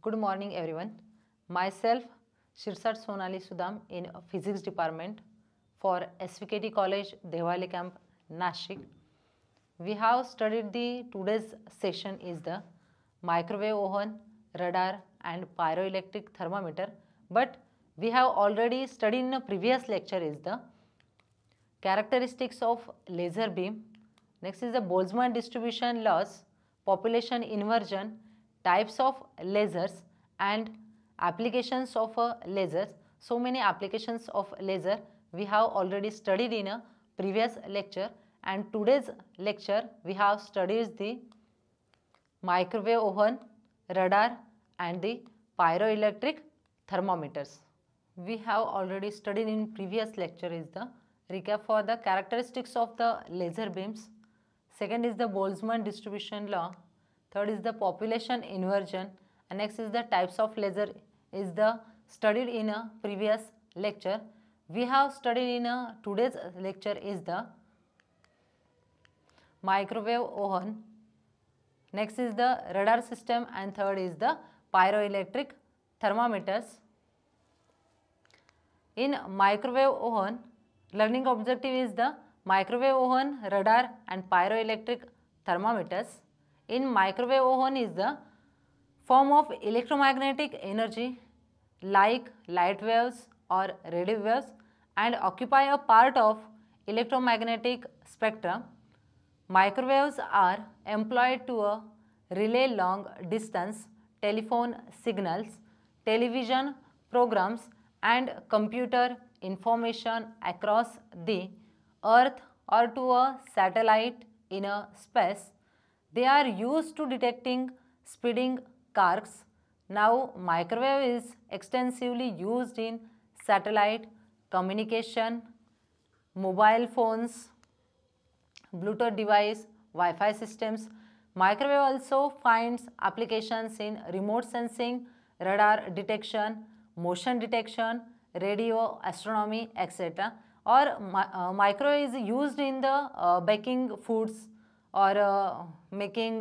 Good morning everyone. Myself Shirsat Sonali Sudam in Physics Department for SVKT College Devali Camp Nashik. We have studied the today's session is the microwave oven, radar and pyroelectric thermometer, but we have already studied in a previous lecture is the characteristics of laser beam. Next is the Boltzmann distribution laws, population inversion, types of lasers and applications of lasers. So many applications of laser we have already studied in a previous lecture, and today's lecture we have studied the microwave oven, radar and the pyroelectric thermometers. We have already studied in previous lecture is the recap for the characteristics of the laser beams. Second is the Boltzmann distribution law. Third is the population inversion. And next is the types of laser is the studied in a previous lecture. We have studied in a today's lecture is the microwave oven. Next is the radar system and third is the pyroelectric thermometers. In microwave oven, learning objective is the microwave oven, radar and pyroelectric thermometers. In microwave oven is the form of electromagnetic energy like light waves or radio waves and occupy a part of electromagnetic spectrum. Microwaves are employed to relay long distance telephone signals, television programs and computer information across the earth or to a satellite in a space. They are used to detecting speeding cars. Now microwave is extensively used in satellite communication, mobile phones, Bluetooth device, Wi-Fi systems. Microwave also finds applications in remote sensing, radar detection, motion detection, radio, astronomy, etc. Or microwave is used in the baking foods or making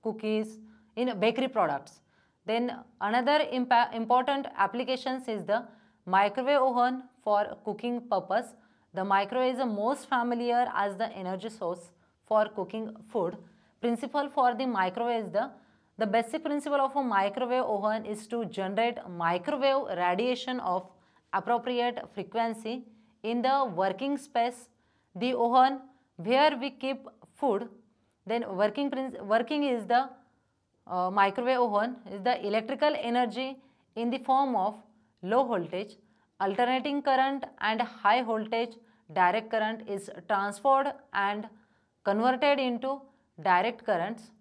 cookies in bakery products. Then another important applications is the microwave oven for cooking purpose. The microwave is the most familiar as the energy source for cooking food. Principle for the microwave is the basic principle of a microwave oven is to generate microwave radiation of appropriate frequency in the working space, the oven where we keep food. Then working is the microwave oven is the electrical energy in the form of low voltage, alternating current and high voltage direct current is transferred and converted into direct currents.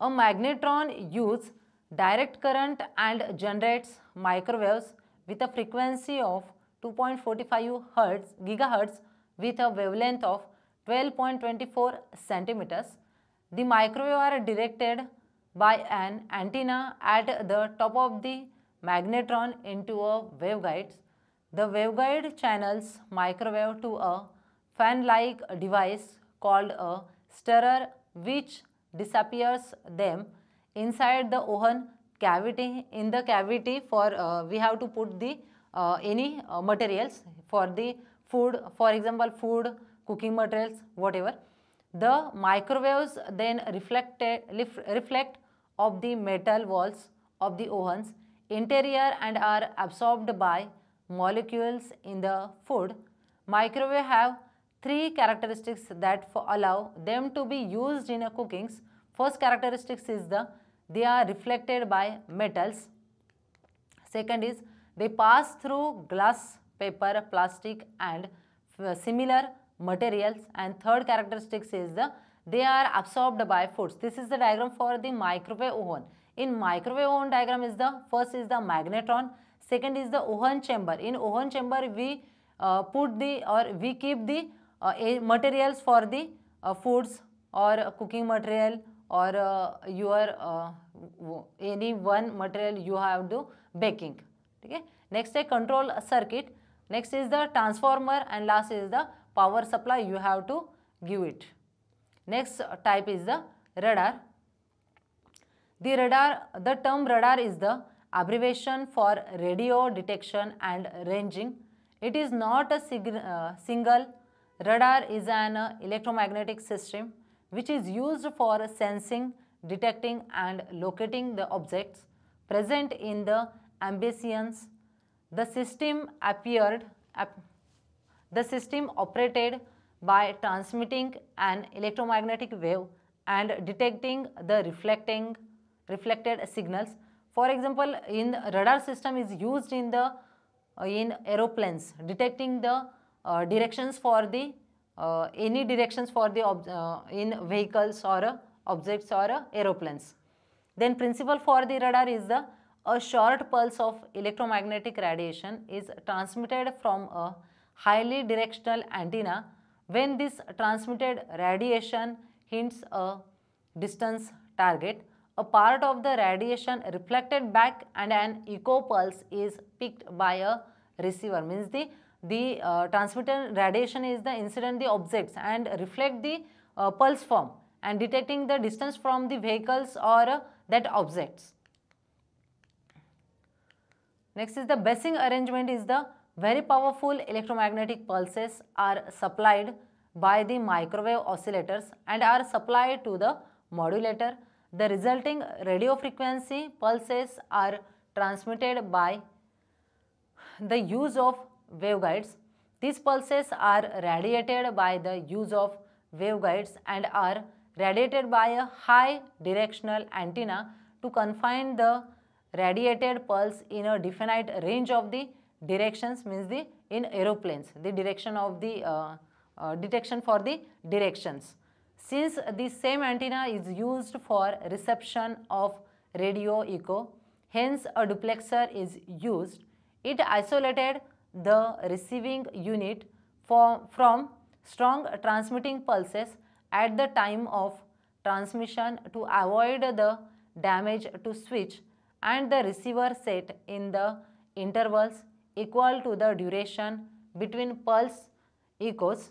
A magnetron uses direct current and generates microwaves with a frequency of 2.45 gigahertz with a wavelength of 12.24 centimeters. The microwave are directed by an antenna at the top of the magnetron into a waveguide. The waveguide channels microwave to a fan-like device called a stirrer which disappears them inside the oven cavity. In the cavity for we have to put the any materials for the food, for example food, cooking materials, whatever. The microwaves then reflect of the metal walls of the ovens interior and are absorbed by molecules in the food. Microwave have three characteristics that allow them to be used in a cookings. First characteristics is they are reflected by metals. Second is they pass through glass, paper, plastic and similar materials, and third characteristics is they are absorbed by foods. This is the diagram for the microwave oven. In microwave oven diagram is the first is the magnetron, second is the oven chamber. In oven chamber we put the or we keep the materials for the foods or cooking material or your any one material you have to baking. Okay. Next a control circuit, next is the transformer and last is the power supply you have to give it. Next type is the radar. The term radar is the abbreviation for radio detection and ranging. It is not a single. Radar is an electromagnetic system which is used for sensing, detecting and locating the objects present in the ambience. The system operated by transmitting an electromagnetic wave and detecting the reflected signals. For example, in radar system is used in the in aeroplanes, detecting the directions for the any directions for the in vehicles or objects or aeroplanes. Then principle for the radar is a short pulse of electromagnetic radiation is transmitted from a highly directional antenna. When this transmitted radiation hits a distance target, a part of the radiation reflected back and an echo pulse is picked by a receiver. Means the transmitted radiation is the incident the objects and reflect the pulse form and detecting the distance from the vehicles or that objects. Next is the basing arrangement is the very powerful electromagnetic pulses are supplied by the microwave oscillators and are supplied to the modulator. The resulting radio frequency pulses are transmitted by the use of waveguides. These pulses are radiated by the use of waveguides and are radiated by a high directional antenna to confine the radiated pulse in a definite range of the directions. Means the in aeroplanes the direction of the detection for the directions. Since the same antenna is used for reception of radio echo, hence a duplexer is used. It isolated the receiving unit from strong transmitting pulses at the time of transmission to avoid the damage to switch and the receiver set in the intervals equal to the duration between pulse echoes.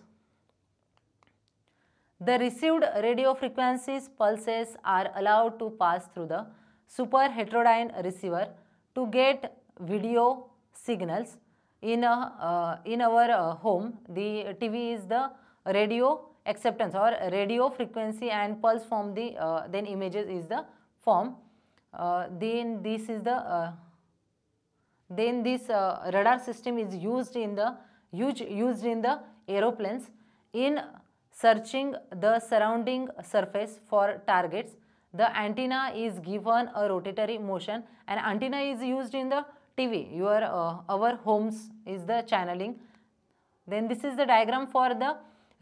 The received radio frequencies pulses are allowed to pass through the super heterodyne receiver to get video signals. In our home, the TV is the radio acceptance or radio frequency and pulse form the then images is the form. Then this is the then this radar system is used in the aeroplanes in searching the surrounding surface for targets. The antenna is given a rotatory motion and antenna is used in the TV. Our homes is the channeling. Then this is the diagram for the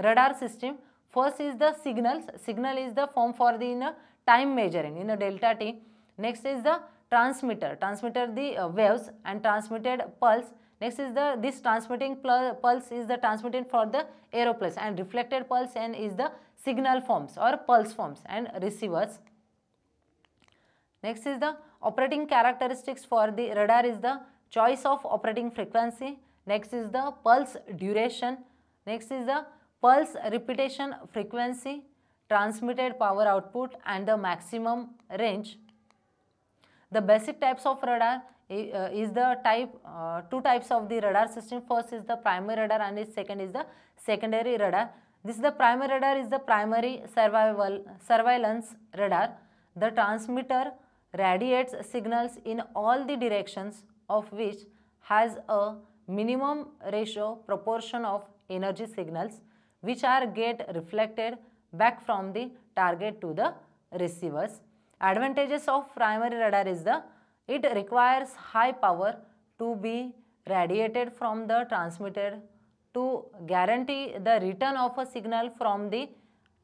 radar system. First is the signals. Signal is the form for the time measuring in a delta t. Next is the transmitter. Transmitter the waves and transmitted pulse. Next is this transmitting pulse is the transmitted for the aeroplanes and reflected pulse and is the signal forms or pulse forms and receivers. Next is the operating characteristics for the radar is the choice of operating frequency. Next is the pulse duration. Next is the pulse repetition frequency, transmitted power output and the maximum range. The basic types of radar is the two types of the radar system. First is the primary radar and second is the secondary radar. This is the primary radar is the primary surveillance radar. The transmitter radiates signals in all the directions of which has a minimum ratio proportion of energy signals which are get reflected back from the target to the receivers. Advantages of primary radar is it requires high power to be radiated from the transmitter to guarantee the return of a signal from the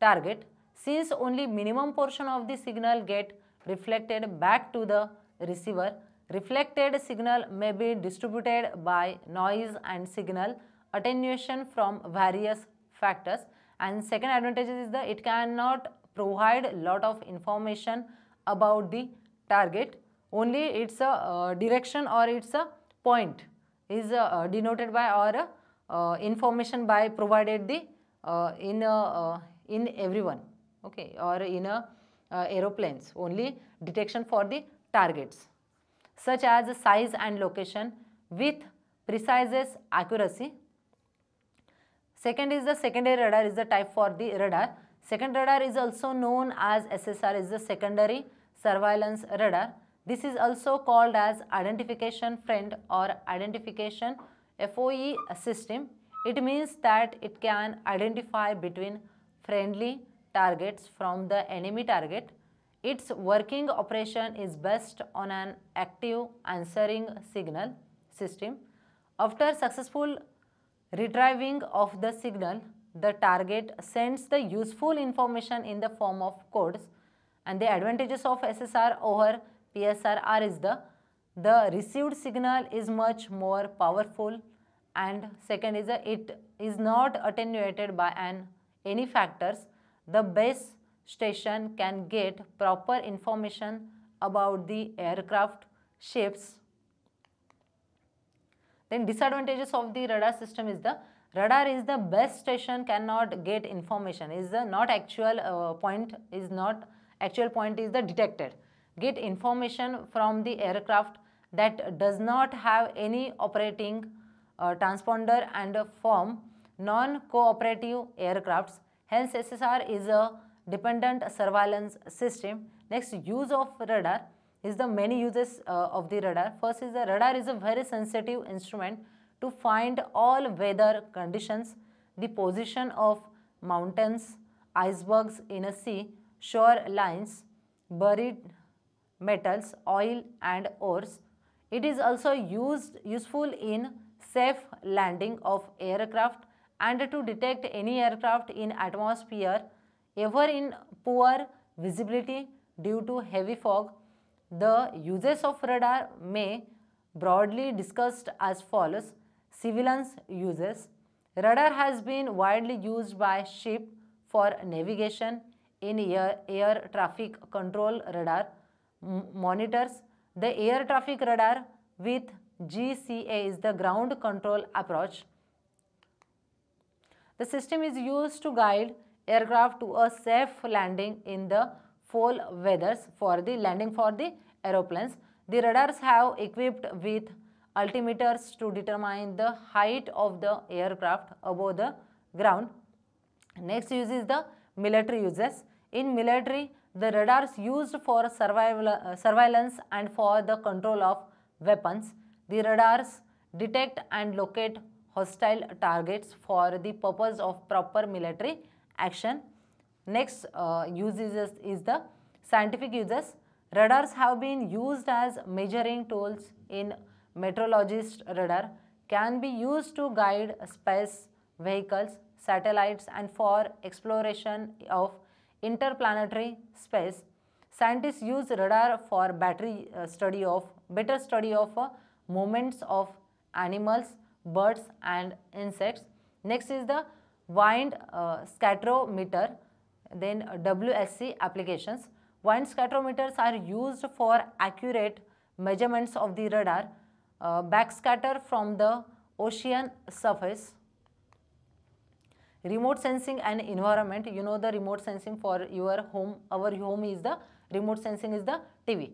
target. Since only minimum portion of the signal get reflected back to the receiver, reflected signal may be distributed by noise and signal attenuation from various factors. And second advantage is it cannot provide lot of information about the target. Only its a direction or its a point is denoted by or information by provided the in everyone, okay, or in a aeroplanes, only detection for the targets, such as size and location with precise accuracy. Second is the secondary radar is the type for the radar. Second radar is also known as SSR, is the secondary surveillance radar. This is also called as identification friend or identification FOE system. It means that it can identify between friendly targets from the enemy target. Its working operation is based on an active answering signal system. After successful retrieving of the signal, the target sends the useful information in the form of codes. And the advantages of SSR over PSR is the received signal is much more powerful, and second is it is not attenuated by any factors. The base station can get proper information about the aircraft shapes. Then disadvantages of the radar system is the radar is the base station cannot get information, is the not actual point is not actual point is the detected. Get information from the aircraft that does not have any operating transponder and form non-cooperative aircrafts. Hence SSR is a dependent surveillance system. Next, use of radar is the many uses of the radar. First is the radar is a very sensitive instrument to find all weather conditions, the position of mountains, icebergs in a sea, shore lines, buried metals, oil and ores. It is also useful in safe landing of aircraft and to detect any aircraft in atmosphere ever in poor visibility due to heavy fog. The uses of radar may broadly discussed as follows. Civilians uses. Radar has been widely used by ship for navigation. In air traffic control radar monitors the air traffic radar with GCA is the ground control approach. The system is used to guide aircraft to a safe landing in the foul weathers for the landing for the aeroplanes. The radars have equipped with altimeters to determine the height of the aircraft above the ground. Next use is the military uses. In military, the radars used for surveillance and for the control of weapons. The radars detect and locate hostile targets for the purpose of proper military action. Next uses is the scientific uses. Radars have been used as measuring tools in meteorologist. Radar can be used to guide space vehicles, satellites and for exploration of interplanetary space. Scientists use radar for better study of movements of animals, birds and insects. Next is the wind scatterometer, then WSC applications. Wind scatterometers are used for accurate measurements of the radar backscatter from the ocean surface. Remote sensing and environment, you know the remote sensing for your home, our home is the remote sensing is the TV.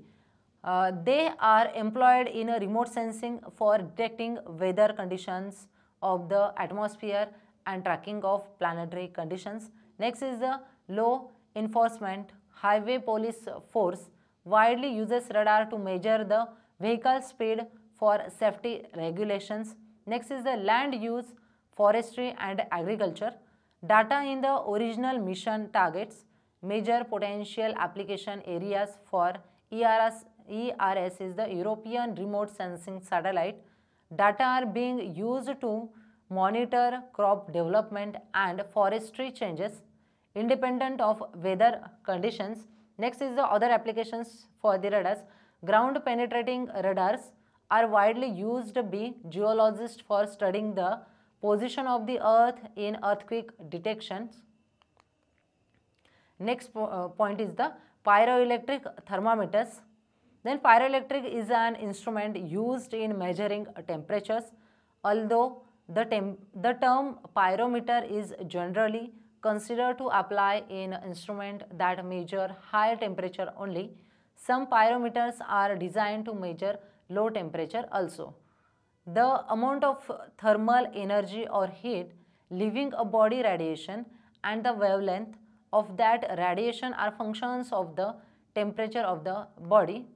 They are employed in a remote sensing for detecting weather conditions of the atmosphere and tracking of planetary conditions. Next is the law enforcement. Highway police force widely uses radar to measure the vehicle speed for safety regulations. Next is the land use, forestry and agriculture. Data in the original mission targets major potential application areas for ERS is the European Remote Sensing Satellite. Data are being used to monitor crop development and forestry changes independent of weather conditions. Next is the other applications for the radars. Ground penetrating radars are widely used by geologists for studying the position of the earth in earthquake detections. Next point is the pyroelectric thermometers. Then pyroelectric is an instrument used in measuring temperatures. Although the term pyrometer is generally considered to apply in instrument that measure higher temperature only. Some pyrometers are designed to measure low temperature also. The amount of thermal energy or heat leaving a body radiation and the wavelength of that radiation are functions of the temperature of the body.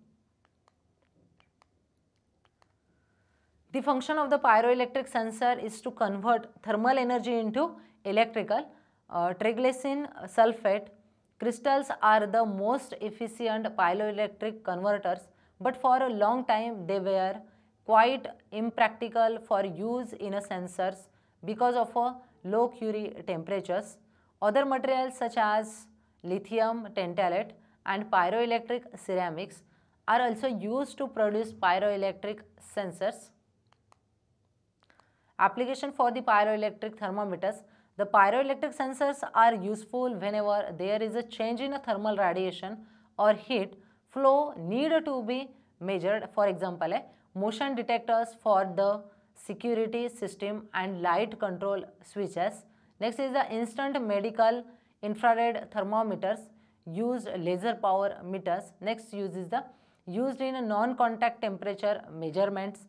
The function of the pyroelectric sensor is to convert thermal energy into electrical. Triglycerin sulfate crystals are the most efficient pyroelectric converters, but for a long time they were quite impractical for use in sensors because of low Curie temperatures. Other materials such as lithium tantalate and pyroelectric ceramics are also used to produce pyroelectric sensors. Application for the pyroelectric thermometers. The pyroelectric sensors are useful whenever there is a change in a thermal radiation or heat flow need to be measured. For example, motion detectors for the security system and light control switches. Next is the instant medical infrared thermometers, used laser power meters. Next use is the used in non-contact temperature measurements,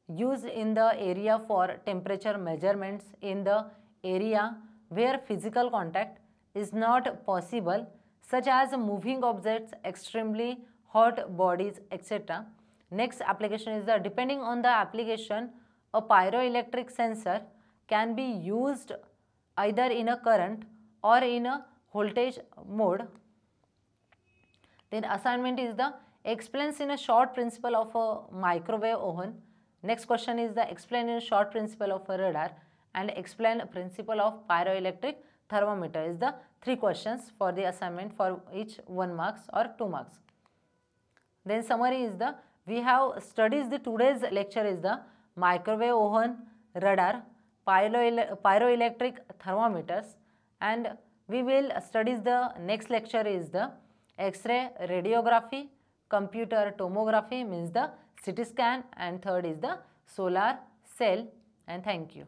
used in the area for temperature measurements in the area where physical contact is not possible, such as moving objects, extremely hot bodies, etc. Next application is the depending on the application, a pyroelectric sensor can be used either in a current or in a voltage mode. Then assignment is the explains in a short principle of a microwave oven. Next question is the explain in a short principle of a radar and explain principle of pyroelectric thermometer is the 3 questions for the assignment for each 1 marks or 2 marks. Then summary is the we have studied the today's lecture is the microwave oven, radar, pyroelectric thermometers, and we will study the next lecture is the X-ray radiography, computer tomography means the CT scan, and third is the solar cell. And thank you.